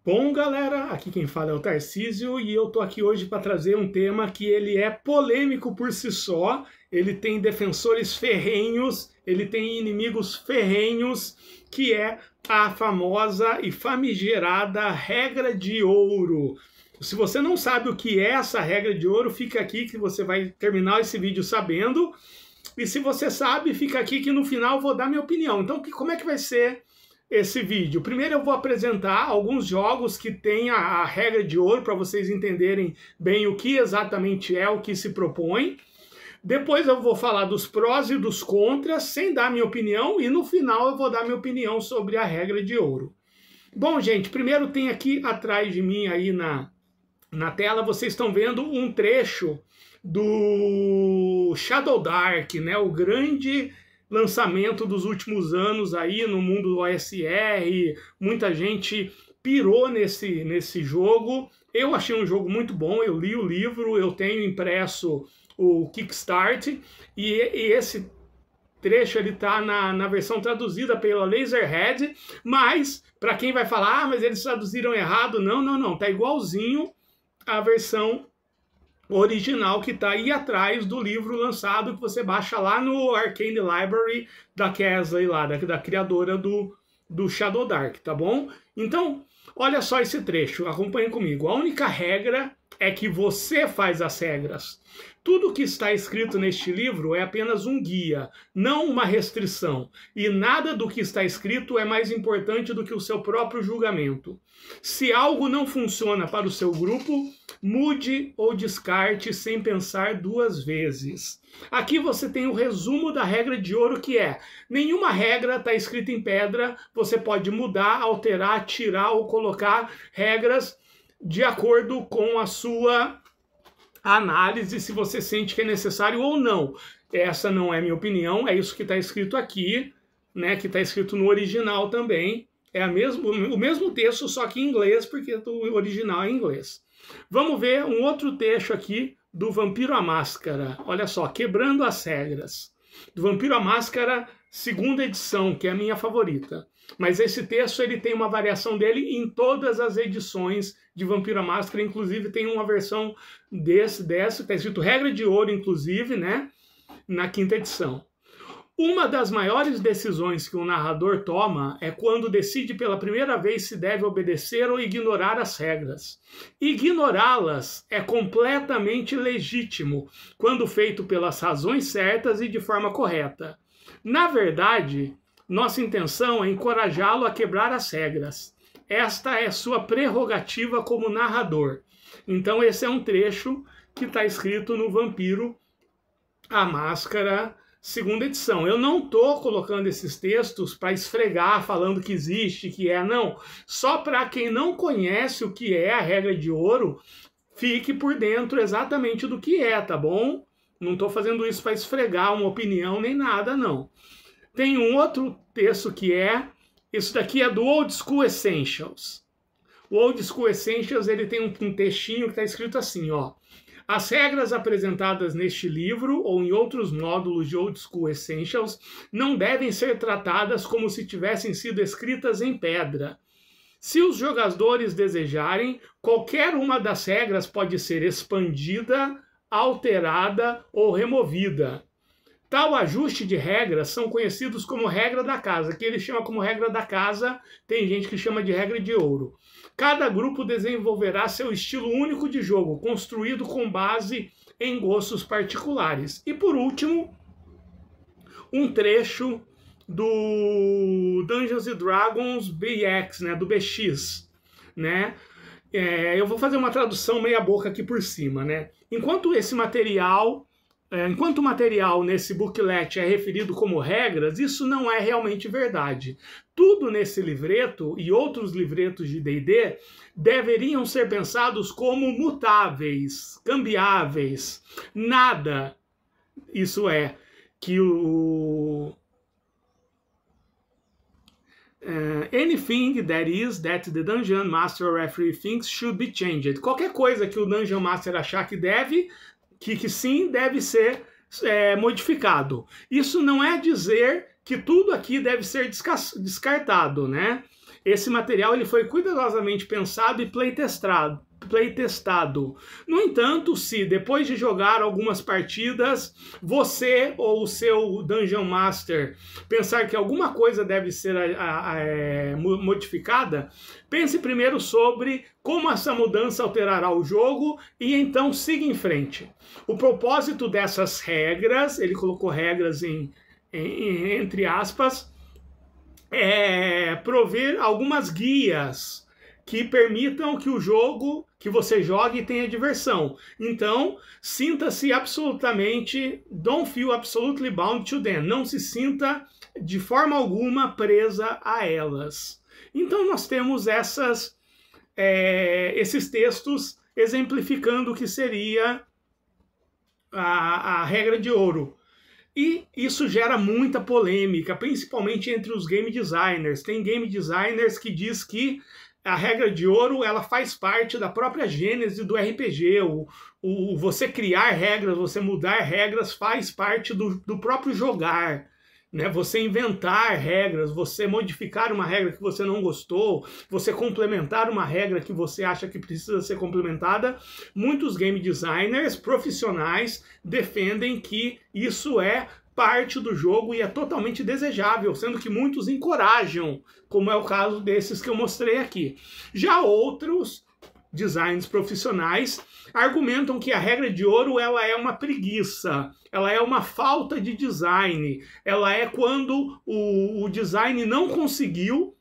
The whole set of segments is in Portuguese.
Bom, galera, aqui quem fala é o Tarcísio e eu tô aqui hoje para trazer um tema que ele é polêmico por si só, ele tem defensores ferrenhos, ele tem inimigos ferrenhos, que é a famosa e famigerada regra de ouro. Se você não sabe o que é essa regra de ouro, fica aqui que você vai terminar esse vídeo sabendo. E se você sabe, fica aqui que no final eu vou dar minha opinião. Então, como é que vai ser esse vídeo? Primeiro eu vou apresentar alguns jogos que tem a regra de ouro para vocês entenderem bem o que exatamente é o que se propõe. Depois eu vou falar dos prós e dos contras, sem dar minha opinião, e no final eu vou dar minha opinião sobre a regra de ouro. Bom, gente, primeiro tem aqui atrás de mim aí na tela, vocês estão vendo um trecho do Shadow Dark, né? O grande lançamento dos últimos anos aí no mundo do OSR, muita gente pirou nesse jogo. Eu achei um jogo muito bom, eu li o livro, eu tenho impresso o Kickstart, e esse trecho ele tá na versão traduzida pela Laserhead, mas para quem vai falar, mas eles traduziram errado, não, tá igualzinho a versão original que está aí atrás do livro lançado, que você baixa lá no Arcane Library da Kesley, lá, da criadora do Shadow Dark, tá bom? Então, olha só esse trecho, acompanhe comigo. A única regra é que você faz as regras. Tudo que está escrito neste livro é apenas um guia, não uma restrição. E nada do que está escrito é mais importante do que o seu próprio julgamento. Se algo não funciona para o seu grupo, mude ou descarte sem pensar duas vezes. Aqui você tem o resumo da regra de ouro, que é: nenhuma regra está escrita em pedra, você pode mudar, alterar, tirar ou colocar regras de acordo com a sua análise, se você sente que é necessário ou não. Essa não é minha opinião, é isso que está escrito aqui, né, que está escrito no original também. É o mesmo texto, só que em inglês, porque o original é em inglês. Vamos ver um outro trecho aqui do Vampiro à Máscara. Olha só, Quebrando as Regras. Do Vampiro à Máscara, segunda edição, que é a minha favorita. Mas esse texto ele tem uma variação dele em todas as edições de Vampiro à Máscara, inclusive tem uma versão dessa, que está escrito Regra de Ouro, inclusive, né, na quinta edição. Uma das maiores decisões que um narrador toma é quando decide pela primeira vez se deve obedecer ou ignorar as regras. Ignorá-las é completamente legítimo, quando feito pelas razões certas e de forma correta. Na verdade, nossa intenção é encorajá-lo a quebrar as regras. Esta é sua prerrogativa como narrador. Então esse é um trecho que está escrito no Vampiro à Máscara, segunda edição. Eu não estou colocando esses textos para esfregar, falando que existe, que é, não. Só para quem não conhece o que é a regra de ouro, fique por dentro exatamente do que é, tá bom? Não estou fazendo isso para esfregar uma opinião nem nada, não. Tem um outro texto que é, isso daqui é do Old School Essentials. O Old School Essentials ele tem um textinho que está escrito assim, ó. As regras apresentadas neste livro ou em outros módulos de Old School Essentials não devem ser tratadas como se tivessem sido escritas em pedra. Se os jogadores desejarem, qualquer uma das regras pode ser expandida, alterada ou removida. Tal ajuste de regras são conhecidos como regra da casa, que ele chama como regra da casa, tem gente que chama de regra de ouro. Cada grupo desenvolverá seu estilo único de jogo, construído com base em gostos particulares. E por último, um trecho do Dungeons & Dragons BX, né, do BX, né? Eu vou fazer uma tradução meia boca aqui por cima, né? Enquanto o material nesse booklet é referido como regras, isso não é realmente verdade. Tudo nesse livreto e outros livretos de D&D deveriam ser pensados como mutáveis, cambiáveis. Nada, isso é, que anything that the Dungeon Master or referee thinks should be changed. Qualquer coisa que o Dungeon Master achar que sim deve ser modificado. Isso não é dizer que tudo aqui deve ser descartado, né? Esse material ele foi cuidadosamente pensado e playtestado. No entanto, se depois de jogar algumas partidas, você ou o seu Dungeon Master pensar que alguma coisa deve ser modificada, pense primeiro sobre como essa mudança alterará o jogo e então siga em frente. O propósito dessas regras, ele colocou regras entre aspas, é prover algumas guias que permitam que o jogo que você jogue tenha diversão. Então, sinta-se absolutamente, don't feel absolutely bound to them. Não se sinta de forma alguma presa a elas. Então, nós temos esses textos exemplificando o que seria a regra de ouro. E isso gera muita polêmica, principalmente entre os game designers. Tem game designers que diz que a regra de ouro ela faz parte da própria gênese do RPG. Você criar regras, você mudar regras faz parte do próprio jogar. Né? Você inventar regras, você modificar uma regra que você não gostou, você complementar uma regra que você acha que precisa ser complementada. Muitos game designers profissionais defendem que isso é parte do jogo e é totalmente desejável, sendo que muitos encorajam, como é o caso desses que eu mostrei aqui. Já outros designers profissionais argumentam que a regra de ouro ela é uma preguiça, ela é uma falta de design, ela é quando o design não conseguiu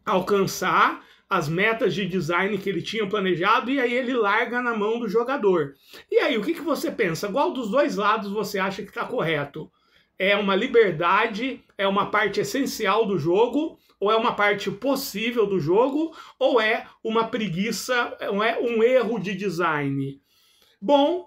alcançar as metas de design que ele tinha planejado e aí ele larga na mão do jogador. E aí, o que você pensa? Qual dos dois lados você acha que está correto? É uma liberdade, é uma parte essencial do jogo, ou é uma parte possível do jogo, ou é uma preguiça, é um erro de design? Bom,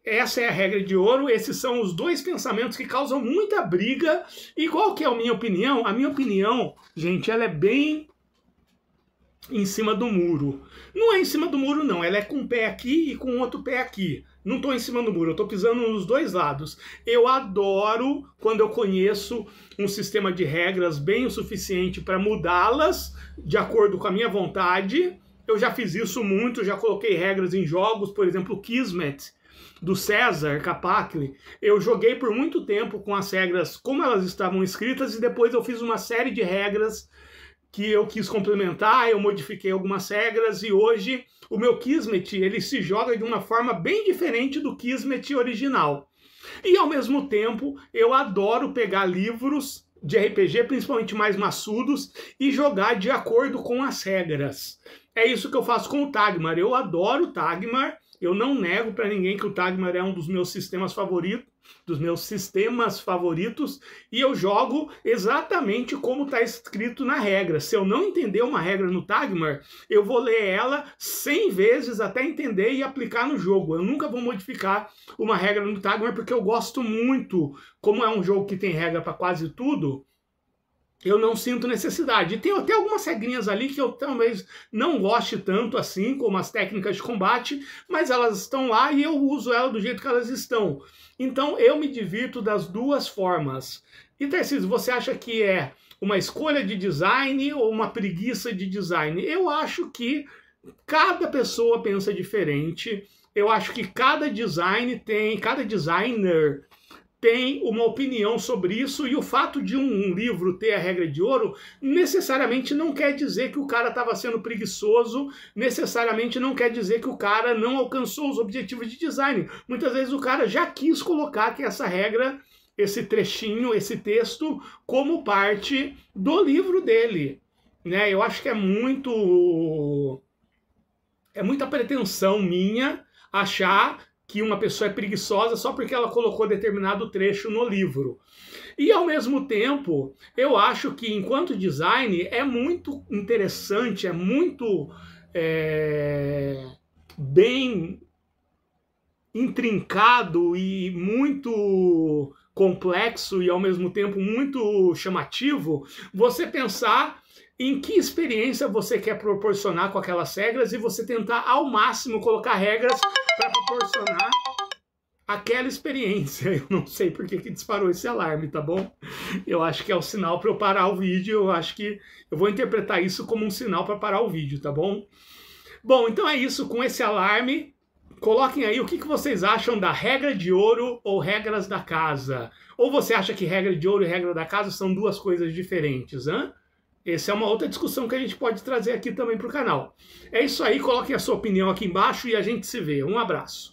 essa é a regra de ouro, esses são os dois pensamentos que causam muita briga. E qual que é a minha opinião? A minha opinião, gente, ela é bem em cima do muro. Não é em cima do muro, não. Ela é com um pé aqui e com outro pé aqui. Não estou em cima do muro, eu estou pisando nos dois lados. Eu adoro quando eu conheço um sistema de regras bem o suficiente para mudá-las de acordo com a minha vontade. Eu já fiz isso muito, já coloquei regras em jogos, por exemplo, Kismet, do César Capacli. Eu joguei por muito tempo com as regras como elas estavam escritas e depois eu fiz uma série de regras que eu quis complementar, eu modifiquei algumas regras e hoje o meu Kismet ele se joga de uma forma bem diferente do Kismet original. E ao mesmo tempo eu adoro pegar livros de RPG, principalmente mais maçudos, e jogar de acordo com as regras. É isso que eu faço com o Tagmar. Eu adoro o Tagmar, eu não nego para ninguém que o Tagmar é um dos meus sistemas favoritos, e eu jogo exatamente como está escrito na regra. Se eu não entender uma regra no Tagmar, eu vou ler ela 100 vezes até entender e aplicar no jogo. Eu nunca vou modificar uma regra no Tagmar porque eu gosto muito, como é um jogo que tem regra para quase tudo, eu não sinto necessidade. E tem até algumas regrinhas ali que eu talvez não goste tanto assim, como as técnicas de combate, mas elas estão lá e eu uso elas do jeito que elas estão. Então eu me divirto das duas formas. E Tarcísio, você acha que é uma escolha de design ou uma preguiça de design? Eu acho que cada pessoa pensa diferente. Eu acho que cada designer tem uma opinião sobre isso, e o fato de um livro ter a regra de ouro necessariamente não quer dizer que o cara estava sendo preguiçoso, necessariamente não quer dizer que o cara não alcançou os objetivos de design. Muitas vezes o cara já quis colocar que essa regra, esse trechinho, esse texto, como parte do livro dele. Né? Eu acho que é muita pretensão minha achar que uma pessoa é preguiçosa só porque ela colocou determinado trecho no livro. E, ao mesmo tempo, eu acho que, enquanto design, é muito interessante, é muito bem intrincado e muito complexo e, ao mesmo tempo, muito chamativo você pensar em que experiência você quer proporcionar com aquelas regras e você tentar ao máximo colocar regras para proporcionar aquela experiência. Eu não sei por que disparou esse alarme, tá bom? Eu acho que é o sinal para eu parar o vídeo. Eu acho que eu vou interpretar isso como um sinal para parar o vídeo, tá bom? Bom, então é isso. Com esse alarme, coloquem aí o que vocês acham da regra de ouro ou regras da casa. Ou você acha que regra de ouro e regra da casa são duas coisas diferentes, hein? Essa é uma outra discussão que a gente pode trazer aqui também para o canal. É isso aí, coloquem a sua opinião aqui embaixo e a gente se vê. Um abraço.